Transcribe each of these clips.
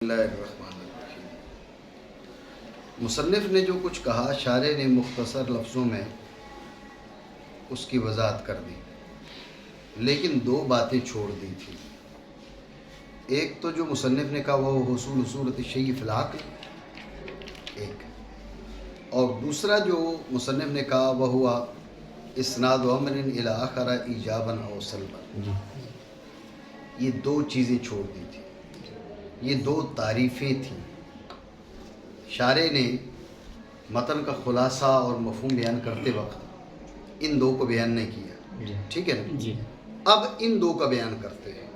اللہ الرحمن الرحیم۔ مصنف نے جو کچھ کہا شارح نے مختصر لفظوں میں اس کی وضاحت کر دی، لیکن دو باتیں چھوڑ دی تھی۔ ایک تو جو مصنف نے کہا وہ حصول صورت شیء فی العقل، ایک، اور دوسرا جو مصنف نے کہا وہ ہوا اسناد امر الی آخر ایجابا او سلبا۔ یہ دو چیزیں چھوڑ دی تھی، یہ دو تعریفیں تھیں۔ شارح نے متن کا خلاصہ اور مفہوم بیان کرتے وقت ان دو کو بیان نہیں کیا، ٹھیک ہے نا جی۔ اب ان دو کا بیان کرتے ہیں۔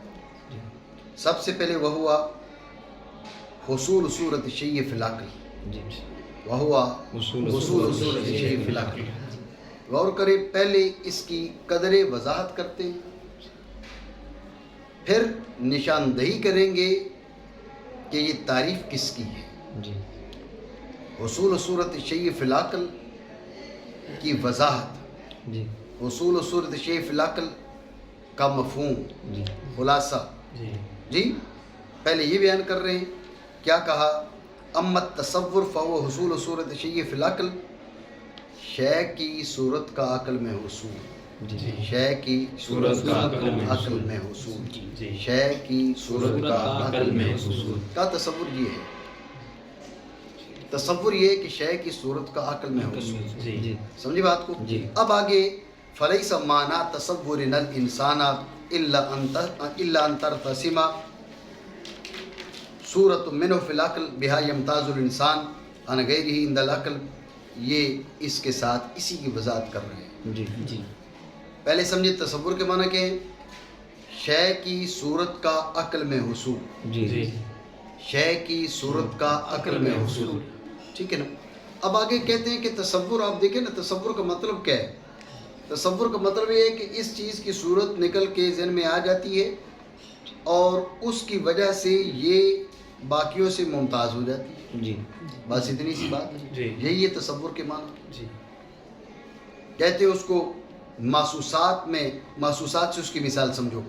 سب سے پہلے وہ ہوا حصول صورت شیء فی العقل، وہ ہوا حصول صورت شیء فی العقل۔ غور کرے، پہلے اس کی قدر وضاحت کرتے ہیں، پھر نشاندہی کریں گے کہ یہ تعریف کس کی ہے۔ حصول صورت شیء فی العقل کی وضاحت، حصول صورت شیء فی العقل کا مفہوم، خلاصہ، جی پہلے یہ بیان کر رہے ہیں۔ کیا کہا؟ اما التصور فهو حصول صورت شیء فی العقل، شے کی صورت کا عقل میں حصول، شے کی صورت کا عقل میں حصول، شے کی صورت کا عقل میں حصول کا تصور یہ ہے۔ تصور یہ کہ شے کی صورت کا عقل میں حصول، سمجھی بات کو؟ اب آگے فلیس معنی تصور الانسان الا ان ترتسم صورت منه فی العقل بها یمتاز الانسان عن غیرہ عند العقل، یہ اس کے ساتھ اسی کی وضاحت کر رہے ہیں۔ پہلے سمجھے تصور کے معنی کیا ہے؟ شے کی صورت کا عقل میں حصول، شے کی صورت کا عقل میں حصول، ٹھیک ہے نا۔ اب آگے کہتے ہیں کہ تصور، آپ دیکھیں نا تصور کا مطلب کیا ہے؟ تصور کا مطلب یہ ہے کہ اس چیز کی صورت نکل کے ذہن میں آ جاتی ہے اور اس کی وجہ سے یہ باقیوں سے ممتاز ہو جاتی ہے، بس اتنی سی بات، یہی ہے تصور کے معنی۔ کہتے ہیں اس کو محسوسات میں، محسوسات سے اس کی مثال سمجھو۔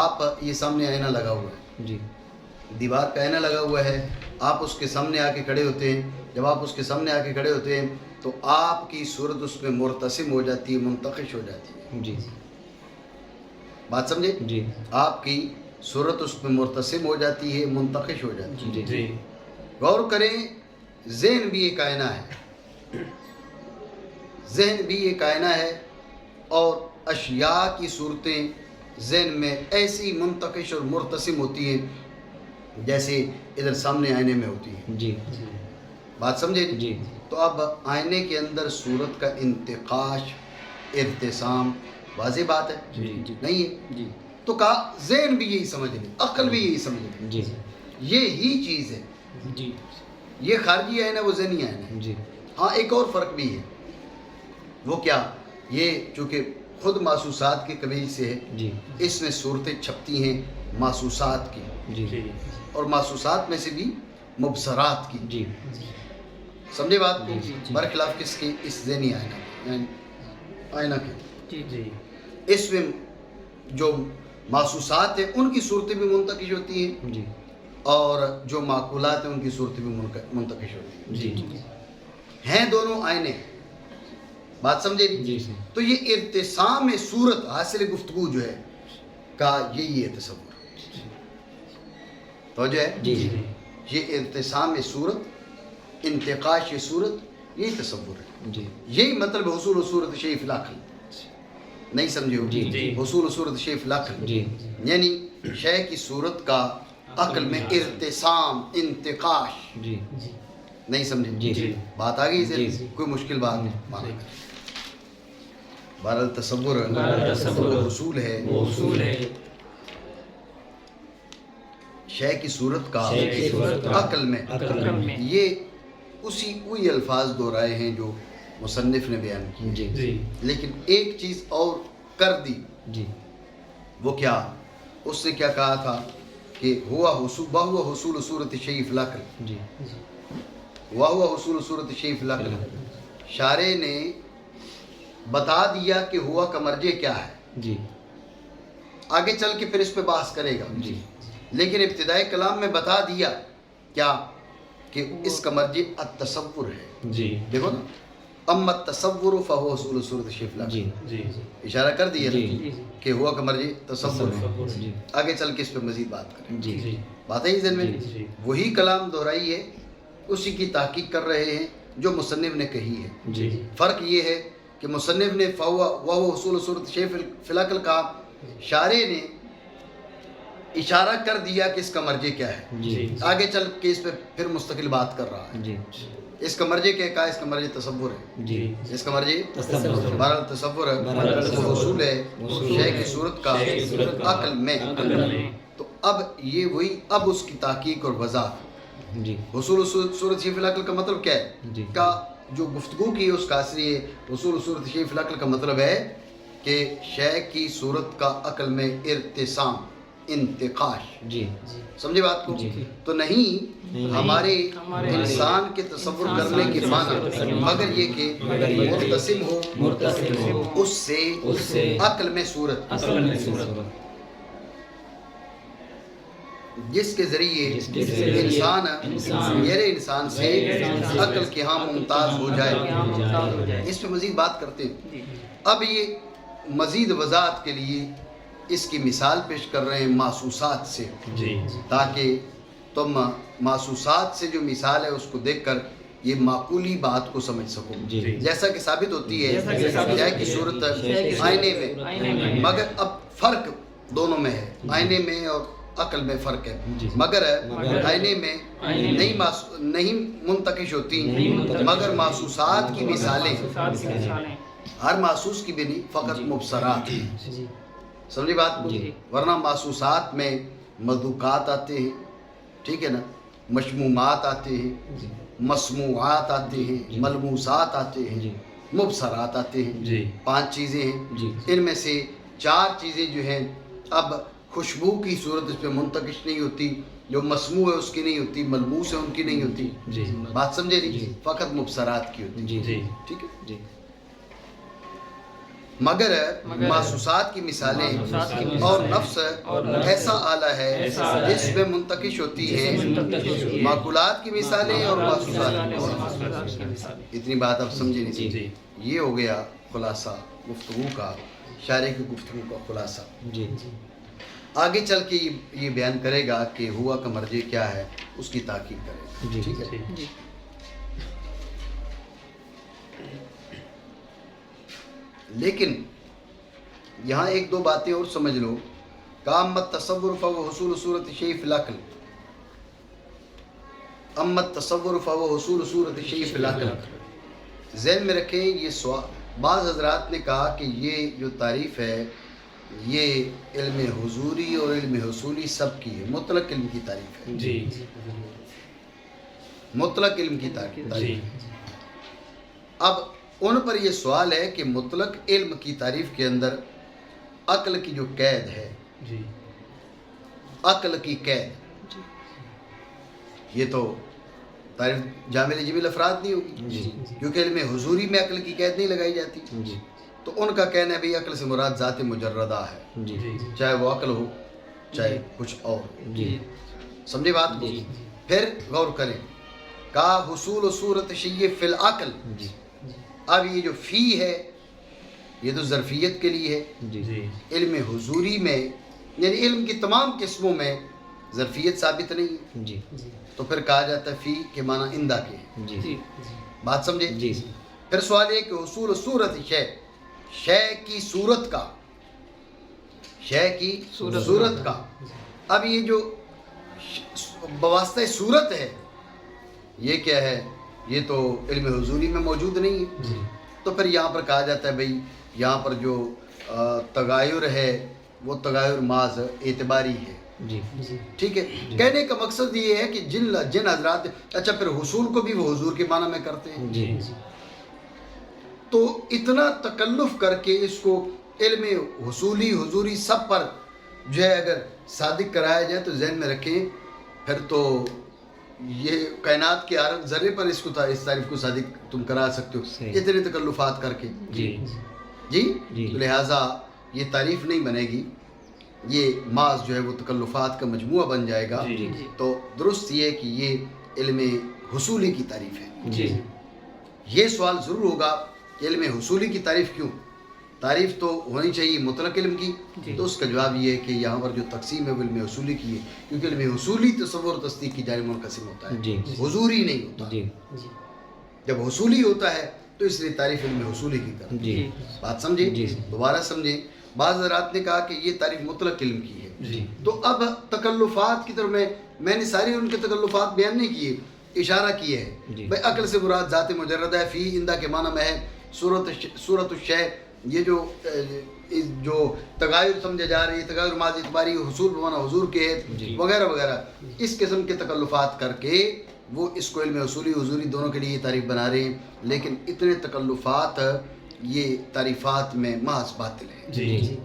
آپ یہ سامنے آئینہ لگا ہوا ہے، دیوار پہ آئینہ لگا ہوا ہے، آپ اس کے سامنے آ کے کھڑے ہوتے ہیں۔ جب آپ اس کے سامنے آ کے کھڑے ہوتے ہیں تو آپ کی صورت اس میں مرتسم ہو جاتی ہے، منتقش ہو جاتی ہے، بات سمجھے؟ آپ کی صورت اس میں مرتسم ہو جاتی ہے، منتقش ہو جاتی ہے۔ غور کریں، ذہن بھی ایک آئینہ ہے، ذہن بھی ایک آئینہ ہے، اور اشیاء کی صورتیں ذہن میں ایسی منتقش اور مرتسم ہوتی ہیں جیسے ادھر سامنے آئینے میں ہوتی ہے، بات سمجھے؟ تو اب آئینے کے اندر صورت کا انتقاش، ارتسام، واضح بات ہے نہیں ہے؟ تو کہا ذہن بھی یہی سمجھ لے، عقل بھی یہی سمجھ لے، یہی چیز ہے۔ یہ خارجی آئینہ، وہ ذہنی آئینہ ہے۔ ہاں ایک اور فرق بھی ہے، وہ کیا؟ یہ چونکہ خود محسوسات کے قبیل سے ہے، اس میں صورتیں چھپتی ہیں محسوسات کی، اور محسوسات میں سے بھی مبصرات کی، سمجھے بات کو؟ برخلاف کس کے؟ اس ذہنی آئینہ کے۔ اس میں جو محسوسات ہیں ان کی صورتیں بھی منتقش ہوتی ہیں، اور جو معقولات ہیں ان کی صورتیں بھی منتقش ہوتی ہیں دونوں آئینے، بات سمجھے؟ تو یہ ارتسام صورت، حاصل گفتگو جو ہے کا یہی ہے تصور، تو جو ہے یہ ارتسام صورت، انتقاش صورت، یہی تصور ہے، یہی مطلب حصول صورت شیء فی العقل، نہیں سمجھے ہو؟ حصول صورت شیء فی العقل یعنی شے کی صورت کا عقل میں ارتسام، انتقاش، نہیں سمجھے؟ بات آ گئی؟ کوئی مشکل بات نہیں۔ بہرحال تصور حصول ہے، شے کی صورت کا عقل میں، یہ وہی الفاظ دہرائے ہیں جو مصنف نے بیان کیے، لیکن ایک چیز اور کر دی، وہ کیا؟ اس نے کیا کہا تھا کہ ہوا حصول صورت شیء فی العقل، ہوا حصول صورت شیء فی العقل۔ شارح نے بتا دیا کہ ہوا کا مرجع کیا ہے، آگے چل کے پھر اس پہ بحث کرے گا، لیکن ابتدائی کلام میں بتا دیا کیا کہ اس کا مرجع التصور ہے. جی دیکھو نا، اما التصور فهو حصول صورت شیف العقل. جی اشارہ کر دیا جی کہ ہوا کا مرجع تصور ہے. جی آگے چل کے اس پہ مزید بات کریں. جی بات ہے ہی ذہن میں. جی وہی کلام دہرائی ہے، اسی کی تحقیق کر رہے ہیں جو مصنف نے کہی ہے. جی فرق یہ ہے کہ مصنف نے وہ حصول صورت شیف فی العقل کہا، شارح نے اشارہ کر دیا کہ اس کا مرجع کیا ہے. جی آگے چل کے اس پہ پھر مستقل بات کر رہا ہے. جی اس کا مرجع کیا کہا؟ اس کا مرجع تصور ہے. جی اس کا مرجع تصور. بہرحال تصور ہے، بہرحال وہ حصول ہے شے کی صورت کا شے کی صورت کا عقل میں. تو اب یہ وہی، اب اس کی تحقیق اور وضاحت. جی حصول صورت شیف العقل کا مطلب کیا ہے؟ جی کا جو گفتگو کی اس کا اصلی ہے حصول صورت شیف العقل کا مطلب ہے کہ شے کی صورت کا عقل میں ارتسام، انتقاش. جی سمجھے بات کو؟ جی. تو نہیں ہمارے انسان کے تصور کرنے کے معنی مگر یہ کہ مرتسم ہو مرتسم ہو اس سے عقل میں صورت، اصل میں صورت جس کے ذریعے انسان میرے انسان سے عقل کے ہاں ممتاز ہو جائے. اس پہ مزید بات کرتے ہیں. اب یہ مزید وضاحت کے لیے اس کی مثال پیش کر رہے ہیں محسوسات سے، جی تاکہ تم محسوسات سے جو مثال ہے اس کو دیکھ کر یہ معقولی بات کو سمجھ سکو. جی. جیسا کہ ثابت ہوتی ہے شے کی صورت آئینے میں، مگر اب فرق دونوں میں ہے. آئینے میں اور عقل میں فرق ہے، مگر آئینے میں نہیں منتقش ہوتی، مگر محسوسات کی مثالیں ہر محسوس کی بھی نہیں، فقط مبصرات. سمجھے بات کو؟ ورنہ محسوسات میں مذوقات آتے ہیں، ٹھیک ہے نا، مشمومات آتے ہیں، مسموعات آتے ہیں، ملموسات آتے ہیں، مبصرات آتے ہیں. 5 چیزیں ہیں. ان میں سے 4 چیزیں جو ہیں، اب خوشبو کی صورت اس پہ منتقش نہیں ہوتی، جو مسموع ہے اس کی نہیں ہوتی، ملموس ہے ان کی نہیں ہوتی. بات سمجھے نہیں؟ فقط مبصرات کی ہوتی. ٹھیک ہے. جی. مگر محسوسات کی مثالیں اور نفس ایسا آلہ ہے جس میں منتقش ہوتی ہے معقولات کی مثالیں اور محسوسات کی مثالیں. اتنی بات اب سمجھے نہیں؟ یہ ہو گیا خلاصہ گفتگو کا، شارح کی گفتگو کا خلاصہ. جی آگے چل کے یہ بیان کرے گا کہ ہوا کا مرجع کیا ہے، اس کی تحقیق کرے گا. جی ٹھیک ہے. لیکن یہاں 1-2 باتیں اور سمجھ لو. اما التصور فهو حصول صورت شیء فی العقل. اما التصور فهو حصول صورت شیء فی العقل. ذہن میں رکھیں یہ سوال. بعض حضرات نے کہا کہ یہ جو تعریف ہے یہ علم حضوری اور علم حصولی سب کی ہے، مطلق علم کی تعریف ہے. جی مطلق علم کی تعریف. اب ان پر یہ سوال ہے کہ مطلق علم کی تعریف کے اندر عقل کی جو قید ہے، عقل کی قید، یہ تو تعریف جامع جمیل افراد نہیں ہوگی، کیونکہ علم حضوری میں عقل کی قید نہیں لگائی جاتی. تو ان کا کہنا ہے بھئی عقل سے مراد ذات مجردہ ہے، چاہے وہ عقل ہو چاہے کچھ اور. سمجھے بات کو؟ پھر غور کریں. کا حصول صورت شیء فی العقل. اب یہ جو فی ہے یہ تو ظرفیت کے لیے ہے. علم حضوری میں یعنی علم کی تمام قسموں میں ظرفیت ثابت نہیں ہے، تو پھر کہا جاتا ہے فی کے معنی اندہ کے. بات سمجھے؟ پھر سوال یہ کہ حصول صورت شے کی صورت کا، شے کی صورت کا. اب یہ جو بواسطہ صورت ہے یہ کیا ہے؟ یہ تو علم حضوری میں موجود نہیں ہے. تو پھر یہاں پر کہا جاتا ہے بھئی یہاں پر جو تغایر ہے وہ تغایر محض اعتباری ہے. ٹھیک ہے. کہنے کا مقصد یہ ہے کہ جن حضرات اچھا پھر حصول کو بھی وہ حضور کے معنی میں کرتے ہیں. تو اتنا تکلف کر کے اس کو علم حصولی حضوری سب پر جو ہے اگر صادق کرایا جائے تو ذہن میں رکھیں پھر تو یہ کائنات کے ہر ذرے پر اس تعریف کو صادق تم کرا سکتے ہو اتنے تکلفات کر کے. جی لہٰذا یہ تعریف نہیں بنے گی. یہ محض جو ہے وہ تکلفات کا مجموعہ بن جائے گا، جی تو درست یہ کہ یہ علم حصولی کی تعریف ہے۔ جی یہ سوال ضرور ہوگا کہ علم حصولی کی تعریف کیوں؟ تعریف تو ہونی چاہیے مطلق علم کی، تو اس کا جواب یہ ہے کہ یہاں پر جو تقسیم ہے وہ علم حصولی کی ہے، کیونکہ علم حصولی تصور و تصدیق کی جانب منقسم ہوتا ہے، جی حضوری نہیں ہوتا۔ جی جب حصولی ہوتا ہے تو اس لیے تعریف علم حصولی کی کرتے ہیں۔ جی بات سمجھے؟ جی۔ دوبارہ سمجھیں، بعض حضرات نے کہا کہ یہ تعریف مطلق علم کی ہے، جی تو اب تکلفات کی طرف میں نے ساری ان کے تکلفات بیان نہیں کیے، اشارہ کیے ہے۔ جی۔ بھائی عقل سے مراد ذات مجرد ہے، فی اندہ کے معنی میں ہے صورت الشے، یہ جو تغیر سمجھے جا رہی ہے، تغیر ماضی اعتباری، حصول بمعنی حضور کے جی۔ وغیرہ وغیرہ، اس قسم کے تکلفات کر کے وہ اس کو علم حصولی حضوری دونوں کے لیے یہ تعریف بنا رہے ہیں، لیکن اتنے تکلفات یہ تعریفات میں محض باطل ہے، جی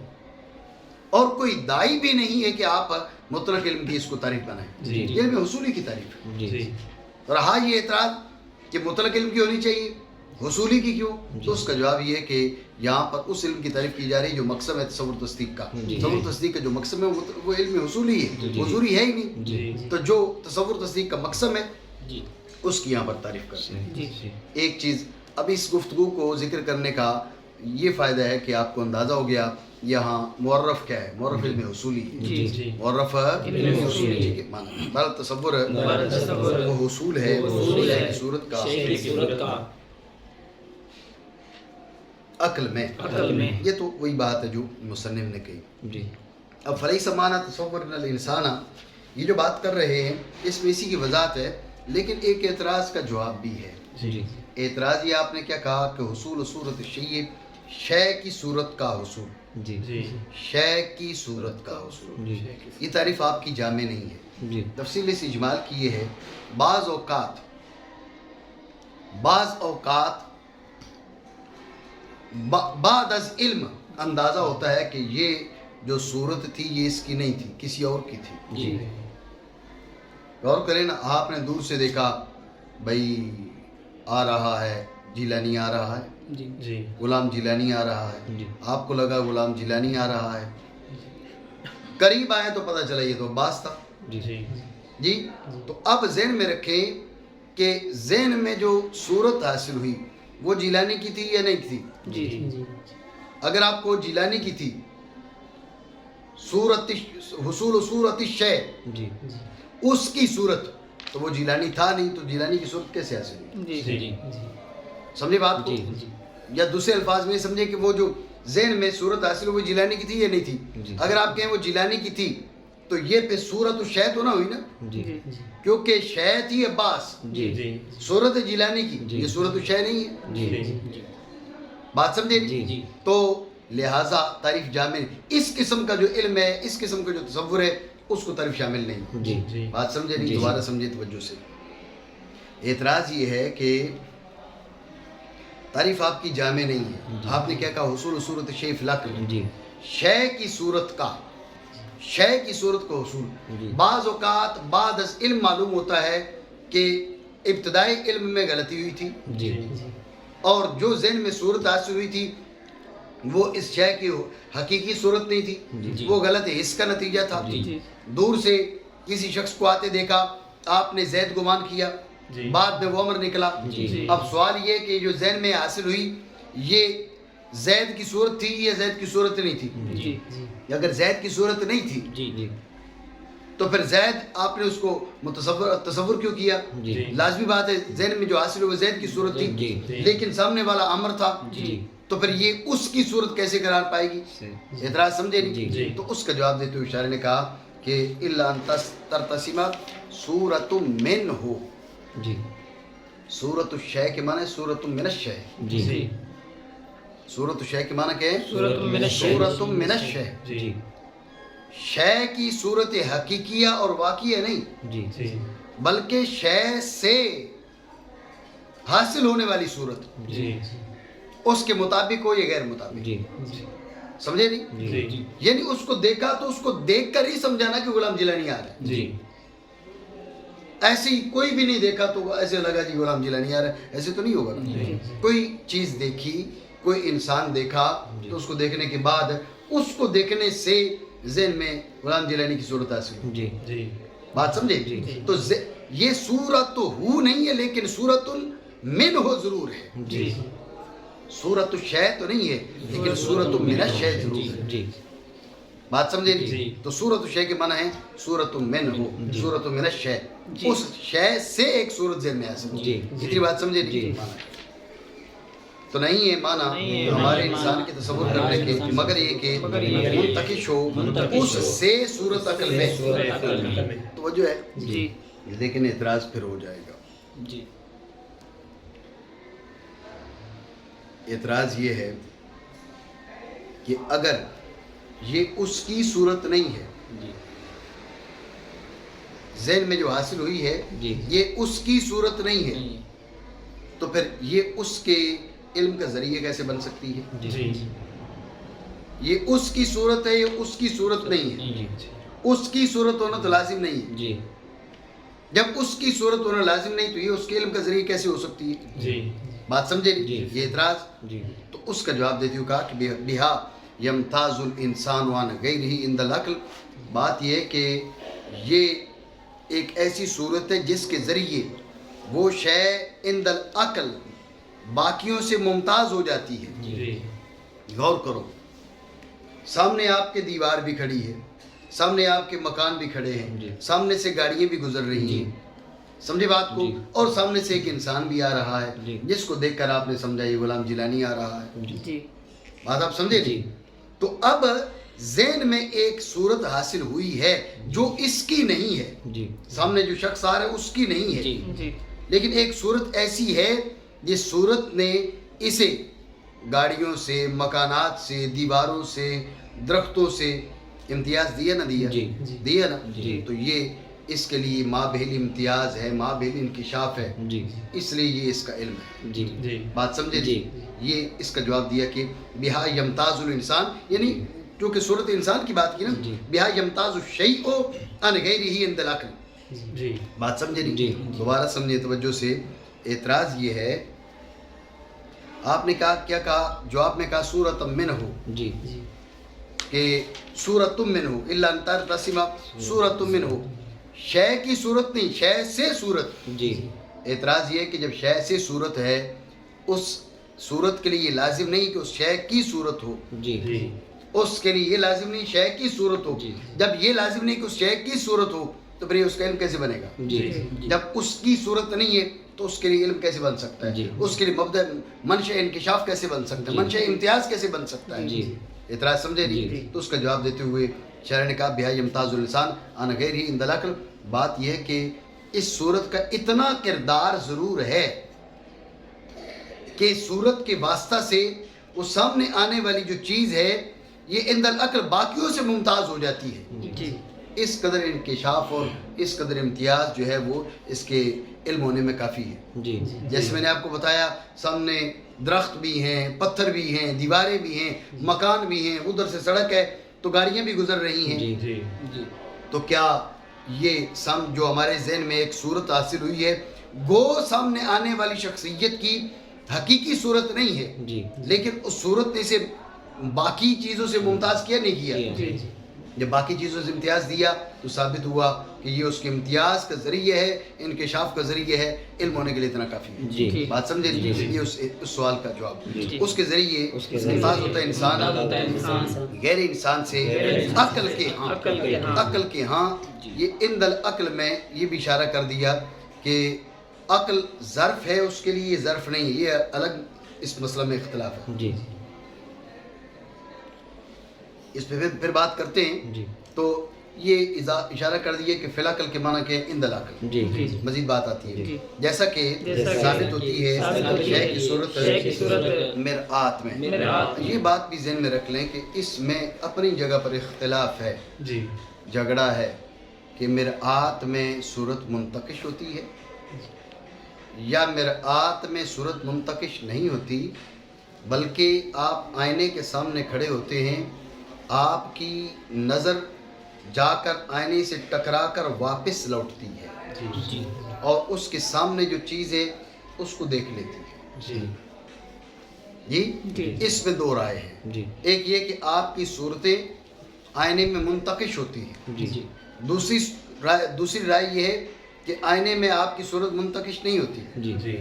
اور کوئی داعی بھی نہیں ہے کہ آپ مطلق علم کی اس کو تعریف بنائیں، جی۔ یہ علم حصولی کی تعریف ہے۔ جی رہا یہ اعتراض کہ مطلق علم کی ہونی چاہیے، حصولی کی کیوں؟ تو اس کا جواب یہ ہے کہ یہاں پر اس علم کی تعریف کی جا رہی ہے جو مقصد ہے تصور تصدیق کا، جی۔ تصور تصدیق کا جو مقصد ہے وہ علم حصولی ہے، جی۔ حضوری ہے ہی نہیں۔ جی تو جو تصور تصدیق کا مقصد ہے جی اس کی یہاں پر تعریف کرتے ہیں۔ جی ایک چیز اب اس گفتگو کو ذکر کرنے کا یہ فائدہ ہے کہ آپ کو اندازہ ہو گیا یہاں معرف کیا ہے، معرف علم حصولی ہے، جی معرف علم حصولی ٹھیک ہے، معنی بل تصور تصور وہ حصول ہے، وہ حصول ہے، کی صورت کا شے کی صورت کا عقل میں، عقل میں۔ یہ تو وہی بات ہے جو مصنف نے کہی۔ جی اب فلیس معنی تصور الانسان، یہ جو بات کر رہے ہیں اس میں اسی کی وضاحت ہے، لیکن ایک اعتراض کا جواب بھی ہے۔ جی اعتراض یہ آپ نے کیا کہا کہ حصول صورت شیء، شے کی صورت کا حصول، جی شے کی صورت کا حصول، جی یہ تعریف آپ کی جامع نہیں ہے۔ جی تفصیل اس اجمال کی یہ ہے، بعض اوقات بعد از علم اندازہ ہوتا ہے کہ یہ جو صورت تھی یہ اس کی نہیں تھی، کسی اور کی تھی۔ جی غور کریں نا، آپ نے دور سے دیکھا بھائی آ رہا ہے جیلانی آ رہا ہے، جی غلام جیلانی آ رہا ہے، جی آپ کو لگا غلام جیلانی آ رہا ہے، قریب آئے تو پتہ چلا یہ تو عباس تھا۔ جی جی، تو اب ذہن میں رکھیں کہ ذہن میں جو صورت حاصل ہوئی وہ جیلانی کی تھی یا نہیں تھی؟ جی اگر آپ کو جیلانی کی تھی صورت حصول صورت شے، جی اس کی صورت، تو وہ جیلانی تھا نہیں، تو جیلانی کی صورت کیسے حاصل ہوئی؟ جی سمجھے بات کو؟ جی یا دوسرے الفاظ میں سمجھے کہ وہ جو ذہن میں صورت حاصل ہوئی جیلانی کی تھی یا نہیں تھی؟ جی۔ اگر آپ کہیں وہ جیلانی کی تھی تو یہ پہ صورت شے تو نہ ہوئی نا، جی کیونکہ شے تھی عباس، جی صورت ہے جیلانی کی، جی۔ یہ صورت شے نہیں ہے۔ جی بات سمجھے؟ جی۔ تو لہٰذا تعریف جامع، اس قسم کا جو علم ہے، اس قسم کا جو تصور ہے، اس کو تعریف شامل نہیں۔ جی بات سمجھے نہیں؟ جی۔ دوبارہ سمجھے توجہ سے۔ اعتراض یہ ہے کہ تعریف آپ کی جامع نہیں ہے۔ آپ نے کیا کہا؟ حصول صورت شے فی العقل، جی شے کی صورت کا، شے کی صورت کو حصول۔ جی۔ بعض اوقات بعد از علم معلوم ہوتا ہے کہ ابتدائی علم میں غلطی ہوئی تھی، جی اور جو ذہن میں صورت حاصل ہوئی تھی وہ اس شے کی حقیقی صورت نہیں تھی، جی۔ وہ غلط حس کا نتیجہ تھا۔ جی۔ دور سے کسی شخص کو آتے دیکھا، آپ نے زید گمان کیا، بعد میں وہ عمر نکلا۔ جی۔ اب سوال یہ کہ جو ذہن میں حاصل ہوئی یہ زید کی صورت تھی یا زید کی صورت نہیں تھی؟ جی اگر زید کی صورت نہیں تھی جی تو پھر زید آپ نے اس کو تصور کیوں کیا؟ جی۔ لازمی بات ہے ذہن میں جو حاصل ہوئی وہ زید کی صورت تھی، جی۔ لیکن سامنے والا عمر تھا، جی۔ تو پھر یہ اس کی صورت کیسے قرار پائے گی؟ اعتراض سمجھے جی۔ نہیں؟ تو اس کا جواب دیتے ہوئے شاعر نے کہا کہ الا ان ترتسم صورت من ہو، جی صورت الشے کے معنی صورت من الشے، جی صورت الشے کے معنی کیا ہے؟ صورت من الشے۔ صورت من الشے، جی شے کی صورت حقیقیہ اور واقعیہ نہیں، جی بلکہ شے سے حاصل ہونے والی صورت، جی اس کے مطابق ہو یا غیر مطابق، جی سمجھے نہیں؟ جی یعنی اس کو دیکھا تو اس کو دیکھ کر ہی سمجھانا کہ غلام جیلانی آ رہا ہے، جی ایسی کوئی بھی نہیں دیکھا تو ایسے لگا جی غلام جیلانی آ رہا ہے، ایسے تو نہیں ہوگا نا۔ جی۔ کوئی چیز دیکھی، کوئی انسان دیکھا تو اس کو دیکھنے کے بعد اس کو دیکھنے سے ذہن میں غلام جیلانی کی صورت حاصل ہوئی. جی جی بات سمجھے؟ تو یہ سورت ہو نہیں ہے لیکن سورت من ہو ضرور ہے. جی سورت الشے تو نہیں ہے لیکن سورت من الشے ضرور ہے. جی بات سمجھے؟ جی. تو سورت الشے کے معنی ہے سورت من ہو، سورت من الشے، اس شے سے ایک سورت ذہن میں حاصل ہو. جی. اتنی بات سمجھے نہیں؟ تو نہیں ہے معنی ہمارے انسان کے تصور کرنے کے مگر یہ کہ منتقش ہو اس سے صورت عقل میں توجہ ہے. جی لیکن اعتراض پھر ہو جائے گا. جی اعتراض یہ ہے کہ اگر یہ اس کی صورت نہیں ہے، جی ذہن میں جو حاصل ہوئی ہے جی یہ اس کی صورت نہیں ہے، تو پھر یہ اس کے علم کا ذریعہ کیسے بن سکتی ہے؟ جی. یہ اس کی صورت ہے، یہ اس کی صورت نہیں ہے. جی اس کی صورت ہونا تو لازم نہیں ہے. جی جب اس کی صورت ہونا لازم نہیں تو یہ اس کے علم کا ذریعہ کیسے ہو سکتی ہے؟ جی. بات سمجھے نہیں؟ جی. یہ اعتراض. جی تو اس کا جواب دیتی ہوں کہا کہ بہا یمتاز الانسان عن غیرہ عند العقل. بات یہ ہے کہ یہ ایک ایسی صورت ہے جس کے ذریعے وہ شے عند العقل باقیوں سے ممتاز ہو جاتی ہے. جی. غور کرو، سامنے آپ کے دیوار بھی کھڑی ہے، سامنے آپ کے مکان بھی کھڑے جی. ہیں، سامنے سے گاڑیاں بھی گزر رہی جی. ہیں، سمجھے بات کو؟ جی. اور سامنے سے ایک انسان بھی آ رہا ہے جی. جس کو دیکھ کر آپ نے سمجھا یہ غلام جیلانی آ رہا ہے. جی بات آپ سمجھے جی. نہیں؟ تو اب ذہن میں ایک صورت حاصل ہوئی ہے جو اس کی نہیں ہے. جی سامنے جو شخص آ رہا ہے اس کی نہیں ہے، جی لیکن ایک صورت ایسی ہے جس صورت نے اسے گاڑیوں سے، مکانات سے، دیواروں سے، درختوں سے امتیاز دیا نہ دیا؟ جی. دیا نا؟ جی. تو یہ اس کے لیے مابہل امتیاز ہے، مابہل انکشاف ہے، جی اس لیے یہ اس کا علم ہے. جی جی. بات سمجھے؟ جی. یہ اس کا جواب دیا کہ بہا یمتاز الانسان، یعنی کیونکہ صورت انسان کی بات کی نا، جی. بہا یمتاز الشیء عن غیرہ عند العقل. جی. بات سمجھے نہیں؟ جی. دوبارہ سمجھے توجہ سے. اعتراض یہ ہے، آپ نے کہا کیا کہا؟ جواب میں کہا سورۃ من ہو، جی کہ سورۃ من ہو الا ان ترتسم سورۃ من ہو. شے کی صورت نہیں، شے سے صورت. جی اعتراض یہ ہے کہ جب شے سے صورت ہے اس صورت کے لیے یہ لازم نہیں کہ اس شے کی صورت ہو. جی جی. اس کے لیے یہ لازم نہیں شے کی صورت ہو. جی. جب یہ لازم نہیں کہ اس شے کی صورت ہو تو پھر یہ اس کا علم کیسے بنے گا؟ جی جب اس کی صورت نہیں ہے تو اس کے لیے علم کیسے بن سکتا ہے؟ جی. اس کے لیے مبدأ منشأ انکشاف کیسے بن سکتا ہے؟ جی. منشأ امتیاز کیسے بن سکتا ہے؟ جی. اعتراض سمجھے نہیں؟ جی. تو اس کا جواب دیتے ہوئے شاعر نے کہا بہا یمتاز الانسان عن غیرہ عند العقل. بات یہ ہے کہ اس صورت کا اتنا کردار ضرور ہے کہ صورت کے واسطہ سے وہ سامنے آنے والی جو چیز ہے یہ عند العقل باقیوں سے ممتاز ہو جاتی ہے. جی اس قدر انکشاف اور اس قدر امتیاز جو ہے وہ اس کے علم ہونے میں کافی ہے. جی جیسے میں نے آپ کو بتایا سامنے درخت بھی ہیں، پتھر بھی ہیں، دیواریں بھی ہیں، مکان بھی ہیں، ادھر سے سڑک ہے تو گاڑیاں بھی گزر رہی ہیں. جی جی. جی تو کیا یہ جو ہمارے ذہن میں ایک صورت حاصل ہوئی ہے گو سامنے آنے والی شخصیت کی حقیقی صورت نہیں ہے، جی لیکن اس صورت نے اسے باقی چیزوں سے ممتاز کیا نہیں کیا؟ جی جب باقی چیزوں سے امتیاز دیا تو ثابت ہوا کہ یہ اس کے امتیاز کا ذریعہ ہے، انکشاف کا ذریعہ ہے، علم ہونے کے لیے اتنا کافی ہے. جی بات سمجھے؟ جی. یہ اس سوال کا جواب. جی. اس کے ذریعے اس کے ذریعے ممتاز ہوتا ہے انسان غیر انسان سے عقل کے ہاں. عقل کے ہاں. یہ عند العقل میں یہ بھی اشارہ کر دیا کہ عقل ظرف ہے، اس کے لیے یہ ظرف نہیں ہے. یہ الگ اس مسئلہ میں اختلاف ہے. جی اس پہ پھر بات کرتے ہیں. جی تو یہ اشارہ کر دیا کہ فی العقل کے معنی کہ عند العقل. جی مزید بات آتی ہے جی. جیسا کہ ثابت ہوتی ہے شے کی صورت مرآت میں. یہ بات بھی ذہن میں رکھ لیں کہ اس میں اپنی جگہ پر اختلاف ہے، جی. جھگڑا ہے کہ مرآت میں صورت منتقش ہوتی ہے یا مرآت میں صورت منتقش نہیں ہوتی، بلکہ آپ آئینے کے سامنے کھڑے ہوتے ہیں، آپ کی نظر جا کر آئینے سے ٹکرا کر واپس لوٹتی ہے جی اور اس کے سامنے جو چیز ہے اس کو دیکھ لیتی ہے. جی. جی اس میں دو رائے ہیں. جی ایک یہ کہ آپ کی صورتیں آئینے میں منتقش ہوتی ہے. جی جی دوسری رائے یہ ہے کہ آئینے میں آپ کی صورت منتقش نہیں ہوتی، جی جی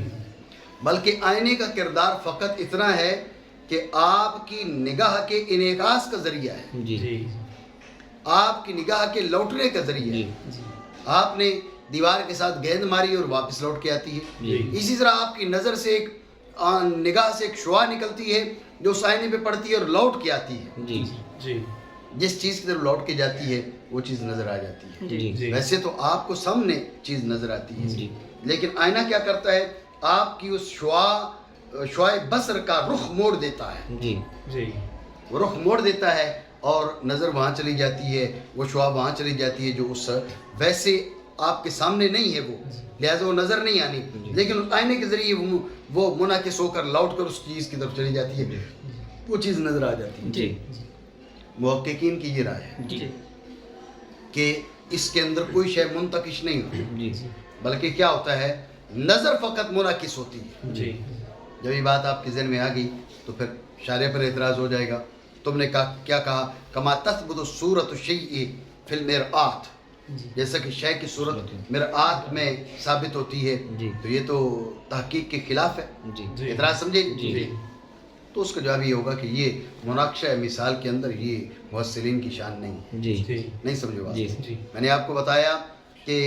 بلکہ آئینے کا کردار فقط اتنا ہے کہ آپ کی نگاہ کے انعکاس کا ذریعہ ہے، جی آپ کی نگاہ کے لوٹنے کا ذریعہ ہے. آپ نے دیوار کے ساتھ گیند ماری اور واپس لوٹ کے آتی ہے. اسی طرح آپ کی نظر سے ایک نگاہ سے ایک شعاع نکلتی ہے جو اس آئینے پہ پڑتی ہے اور لوٹ کے آتی ہے. جی جی جس چیز کی طرف لوٹ کے جاتی ہے وہ چیز نظر آ جاتی ہے. جی ویسے تو آپ کو سامنے چیز نظر آتی ہے، لیکن آئینہ کیا کرتا ہے؟ آپ کی اس شعاع بصر کا رخ موڑ دیتا ہے. جی جی وہ رخ موڑ دیتا ہے اور نظر وہاں چلی جاتی ہے، وہ شعاع وہاں چلی جاتی ہے جو اس ویسے آپ کے سامنے نہیں ہے، وہ لہٰذا وہ نظر نہیں آنی، لیکن اس آئینے کے ذریعے وہ منعکس ہو کر لوٹ کر اس چیز کی طرف چلی جاتی ہے، وہ چیز نظر آ جاتی ہے. جی محققین کی یہ رائے ہے جی کہ اس کے اندر کوئی شے منتقش نہیں ہوتی، جی بلکہ کیا ہوتا ہے؟ نظر فقط منعکس ہوتی ہے. جی جب یہ بات آپ کے ذہن میں آ گئی تو پھر شارح پر اعتراض ہو جائے گا. تم نے کیا کہا؟ کما تثبت صورت الشیء فی المرآت، جیسا کہ شے کی صورت مرآت میں ثابت ہوتی ہے، تو یہ تو تحقیق کے خلاف ہے. جی اعتراض سمجھے؟ جی تو اس کا جواب یہ ہوگا کہ یہ مناقشہ مثال کے اندر یہ مفسرین کی شان نہیں. جی نہیں سمجھو بات؟ جی میں نے آپ کو بتایا کہ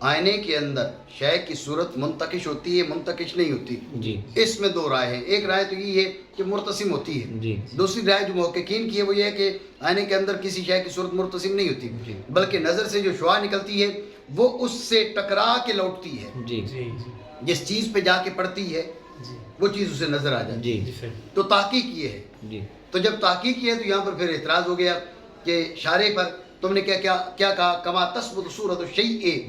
آئینے کے اندر شے کی صورت منتقش ہوتی ہے، منتقش نہیں ہوتی. جی اس میں دو رائے ہیں. ایک رائے تو یہ ہے کہ مرتسم ہوتی ہے. جی دوسری رائے جو محققین کی ہے وہ یہ ہے کہ آئینے کے اندر کسی شے کی صورت مرتسم نہیں ہوتی، بلکہ نظر سے جو شعاع نکلتی ہے وہ اس سے ٹکرا کے لوٹتی ہے. جی جس چیز پہ جا کے پڑتی ہے وہ چیز اسے نظر آ جاتی ہے. جی تو تحقیق یہ ہے. جی تو جب تحقیق یہ ہے تو یہاں پر پھر اعتراض ہو گیا کہ شارح پر تم نے کیا کہا؟ کما تثبت صورت الشیء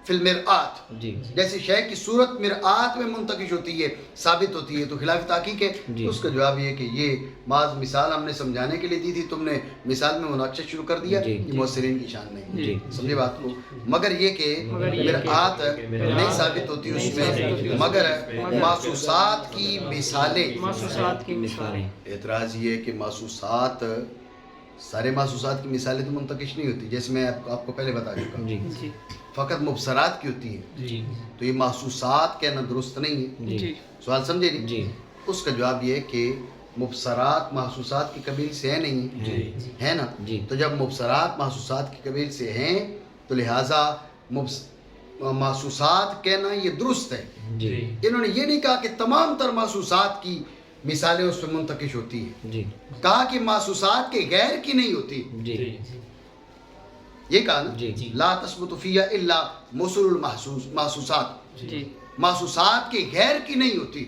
فی المرآت، جی جیسے شے کی صورت مرآت میں منتقش ہوتی ہے، ثابت ہوتی ہے، تو خلاف تحقیق ہے. تو اس کا جواب یہ ہے کہ یہ بعض مثال ہم نے سمجھانے کے لیے دی تھی، تم نے مثال میں مناقشہ شروع کر دیا. یہ مفسرین کی شان نہیں. سمجھے بات کو؟ مگر یہ کہ مرآت نہیں ثابت ہوتی اس میں، مگر محسوسات کی مثالیں. اعتراض یہ ہے کہ محسوسات، سارے محسوسات کی مثالیں تو منتقش نہیں ہوتی، جیسے میں آپ کو پہلے بتا چکا ہوں، فقط مبصرات کی ہوتی ہیں. تو یہ محسوسات کہنا درست نہیں ہے. سوال سمجھے نہیں؟ جی اس کا جواب یہ ہے کہ مبصرات محسوسات کی قبیل سے ہے نہیں ہے نا. تو جب مبصرات محسوسات کی قبیل سے ہیں تو لہٰذا محسوسات کہنا یہ درست ہے. انہوں نے یہ نہیں کہا کہ تمام تر محسوسات کی مثالیں اس پہ منتقش ہوتی ہیں، کہا کہ محسوسات کے غیر کی نہیں ہوتی. یہ کہا نا، لا تثبت فیہا الا مسل المحسوسات، محسوسات کے غیر کی نہیں ہوتی.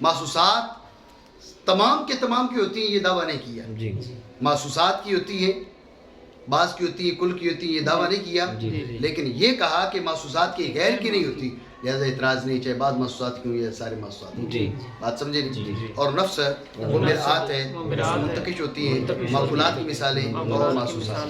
محسوسات تمام کے تمام کی ہوتی ہیں، یہ دعویٰ نہیں کیا. محسوسات کی ہوتی ہے، بعض کی ہوتی ہے، کل کی ہوتی ہے، یہ دعویٰ نہیں کیا. لیکن یہ کہا کہ محسوسات کے غیر کی نہیں ہوتی، لہذا اعتراض نہیں، چاہے بعض محسوسات کی ہوں یا سارے محسوسات. بات سمجھے نہیں؟ اور نفس وہ مرآت ہے، منتقش ہوتی ہیں، معقولات کی مثالیں اور محسوسات.